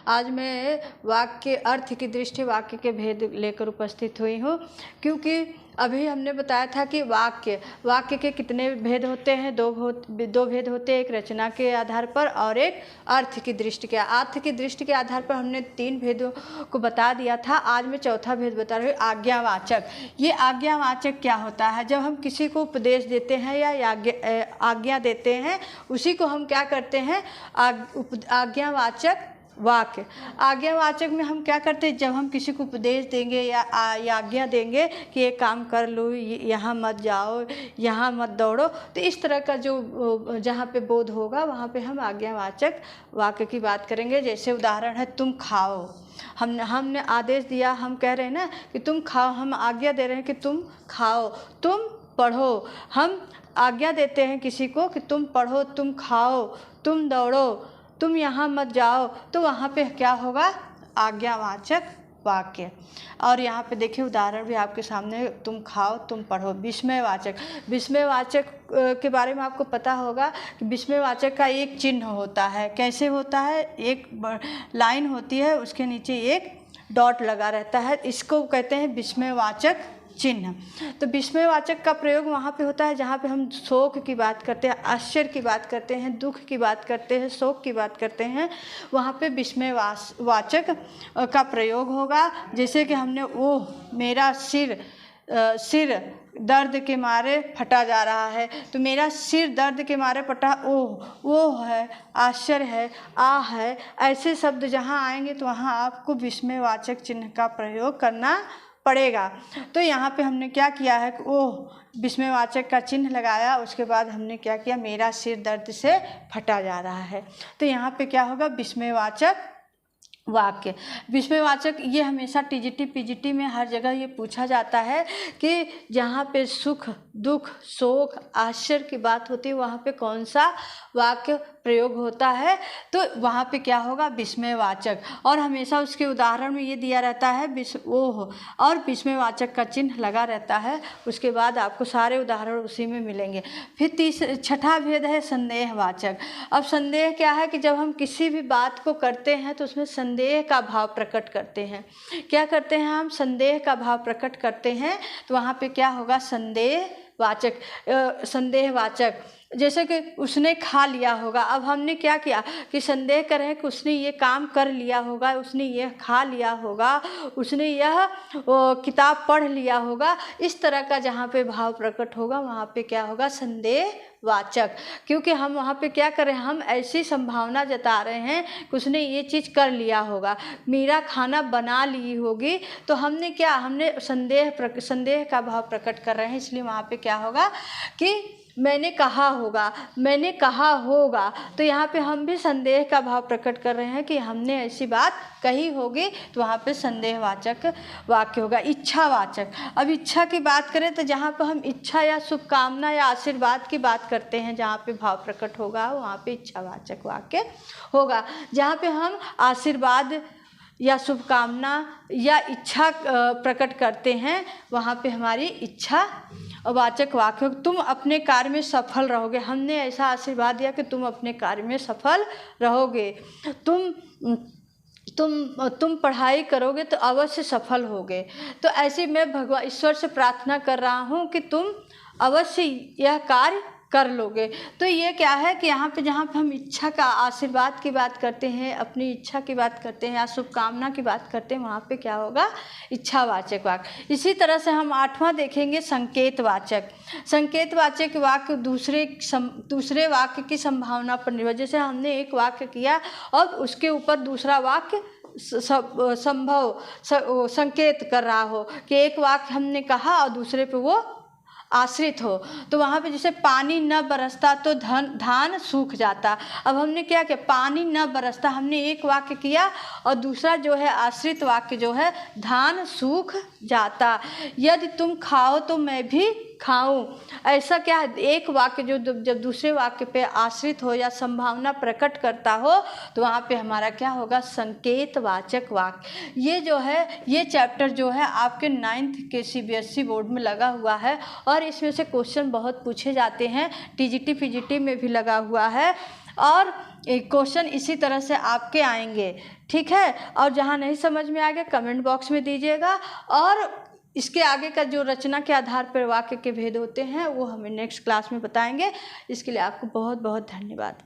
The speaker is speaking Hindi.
आज मैं वाक्य अर्थ की दृष्टि वाक्य के भेद लेकर उपस्थित हुई हूँ, क्योंकि अभी हमने बताया था कि वाक्य के कितने भेद होते हैं। दो भेद होते हैं, एक रचना के आधार पर और एक अर्थ की दृष्टि के आधार पर हमने 3 भेदों को बता दिया था। आज मैं चौथा भेद बता रही हूँ, आज्ञावाचक। ये आज्ञावाचक क्या होता है? जब हम किसी को उपदेश देते हैं या आज्ञा देते हैं, उसी को हम क्या करते हैं, आज्ञावाचक वाक्य। आज्ञावाचक में हम क्या करते हैं, जब हम किसी को उपदेश देंगे या आज्ञा देंगे कि ये काम कर लो, यहाँ मत जाओ, यहाँ मत दौड़ो, तो इस तरह का जो जहाँ पे बोध होगा वहाँ पे हम आज्ञावाचक वाक्य की बात करेंगे। जैसे उदाहरण है, तुम खाओ। हमने आदेश दिया, हम कह रहे हैं ना कि तुम खाओ, हम आज्ञा दे रहे हैं कि तुम खाओ। तुम पढ़ो, हम आज्ञा देते हैं किसी को कि तुम पढ़ो, तुम खाओ, तुम दौड़ो, तुम यहाँ मत जाओ, तो वहाँ पे क्या होगा, आज्ञावाचक वाक्य। और यहाँ पे देखिए उदाहरण भी आपके सामने, तुम खाओ, तुम पढ़ो। विस्मयवाचक के बारे में आपको पता होगा कि विस्मयवाचक का एक चिन्ह होता है। कैसे होता है? एक लाइन होती है, उसके नीचे एक डॉट लगा रहता है, इसको कहते हैं विस्मयवाचक चिन्ह। तो विस्मयवाचक का प्रयोग वहाँ पे होता है जहाँ पे हम शोक की बात करते हैं, आश्चर्य की बात करते हैं, दुख की बात करते हैं, शोक की बात करते हैं, वहाँ पे विस्मयवाचक का प्रयोग होगा। जैसे कि हमने, ओह मेरा सिर दर्द के मारे फटा जा रहा है, तो मेरा सिर दर्द के मारे फटा, ओह वो है, आश्चर्य है, आ है, ऐसे शब्द जहाँ आएंगे तो वहाँ आपको विस्मयवाचक चिन्ह का प्रयोग करना पड़ेगा। तो यहाँ पे हमने क्या किया है, ओह विस्मयवाचक का चिन्ह लगाया, उसके बाद हमने क्या किया, मेरा सिर दर्द से फटा जा रहा है, तो यहाँ पे क्या होगा, विस्मयवाचक वाक्य। विस्मयवाचक ये हमेशा टीजीटी पीजीटी में हर जगह ये पूछा जाता है कि जहाँ पे सुख, दुख, शोक, आश्चर्य की बात होती है वहाँ पे कौन सा वाक्य प्रयोग होता है, तो वहाँ पे क्या होगा, विस्मयवाचक। और हमेशा उसके उदाहरण में ये दिया रहता है ओह, और विस्मयवाचक का चिन्ह लगा रहता है, उसके बाद आपको सारे उदाहरण उसी में मिलेंगे। फिर छठा भेद है संदेहवाचक। अब संदेह क्या है कि जब हम किसी भी बात को करते हैं तो उसमें संदेह का भाव प्रकट करते हैं। क्या करते हैं हम, संदेह का भाव प्रकट करते हैं, तो वहाँ पे क्या होगा, संदेहवाचक। जैसे कि उसने खा लिया होगा, अब हमने क्या किया कि संदेह कर रहे हैं कि उसने ये काम कर लिया होगा, उसने ये खा लिया होगा, उसने यह किताब पढ़ लिया होगा। इस तरह का जहाँ पे भाव प्रकट होगा वहाँ पे क्या होगा, संदेहवाचक। क्योंकि हम वहाँ पे क्या कर रहे हैं, हम ऐसी संभावना जता रहे हैं कि उसने ये चीज़ कर लिया होगा, मीरा खाना बना ली होगी, तो हमने संदेह का भाव प्रकट कर रहे हैं, इसलिए वहाँ पे क्या होगा कि मैंने कहा होगा, तो यहाँ पे हम भी संदेह का भाव प्रकट कर रहे हैं कि हमने ऐसी बात कही होगी, तो वहाँ पे संदेहवाचक वाक्य होगा। इच्छावाचक। अब इच्छा की बात करें तो जहाँ पे हम इच्छा या शुभकामना या आशीर्वाद की बात करते हैं, जहाँ पे भाव प्रकट होगा वहाँ पे इच्छावाचक वाक्य होगा। जहाँ पे हम आशीर्वाद या शुभकामना या इच्छा प्रकट करते हैं, वहाँ पे हमारी इच्छा वाचक वाक्य। तुम अपने कार्य में सफल रहोगे, हमने ऐसा आशीर्वाद दिया कि तुम अपने कार्य में सफल रहोगे, तुम पढ़ाई करोगे तो अवश्य सफल होगे। तो ऐसे मैं भगवान ईश्वर से प्रार्थना कर रहा हूँ कि तुम अवश्य यह कार्य कर लोगे। तो ये क्या है कि यहाँ पे जहाँ पे हम इच्छा का, आशीर्वाद की बात करते हैं, अपनी इच्छा की बात करते हैं या शुभकामना की बात करते हैं, वहाँ पे क्या होगा, इच्छावाचक वाक्य। इसी तरह से हम 8वां देखेंगे, संकेतवाचक। संकेतवाचक वाक्य दूसरे वाक्य की संभावना पर निर्भर। जैसे हमने एक वाक्य किया और उसके ऊपर दूसरा वाक्य संकेत कर रहा हो कि एक वाक्य हमने कहा और दूसरे पे वो आश्रित हो, तो वहाँ पे जैसे पानी न बरसता तो धान सूख जाता। अब हमने क्या किया, पानी न बरसता, हमने एक वाक्य किया और दूसरा जो है आश्रित वाक्य जो है, धान सूख जाता। यदि तुम खाओ तो मैं भी खाऊं। ऐसा क्या है, एक वाक्य जो जब दूसरे वाक्य पे आश्रित हो या संभावना प्रकट करता हो, तो वहाँ पे हमारा क्या होगा, संकेतवाचक वाक्य। ये जो है, ये चैप्टर जो है आपके 9th के CBSE बोर्ड में लगा हुआ है और इसमें से क्वेश्चन बहुत पूछे जाते हैं, TGT PGT में भी लगा हुआ है। और क्वेश्चन इसी तरह से आपके आएंगे, ठीक है। और जहाँ नहीं समझ में आ गया कमेंट बॉक्स में दीजिएगा, और इसके आगे का जो रचना के आधार पर वाक्य के भेद होते हैं वो हमें नेक्स्ट क्लास में बताएंगे। इसके लिए आपको बहुत बहुत धन्यवाद।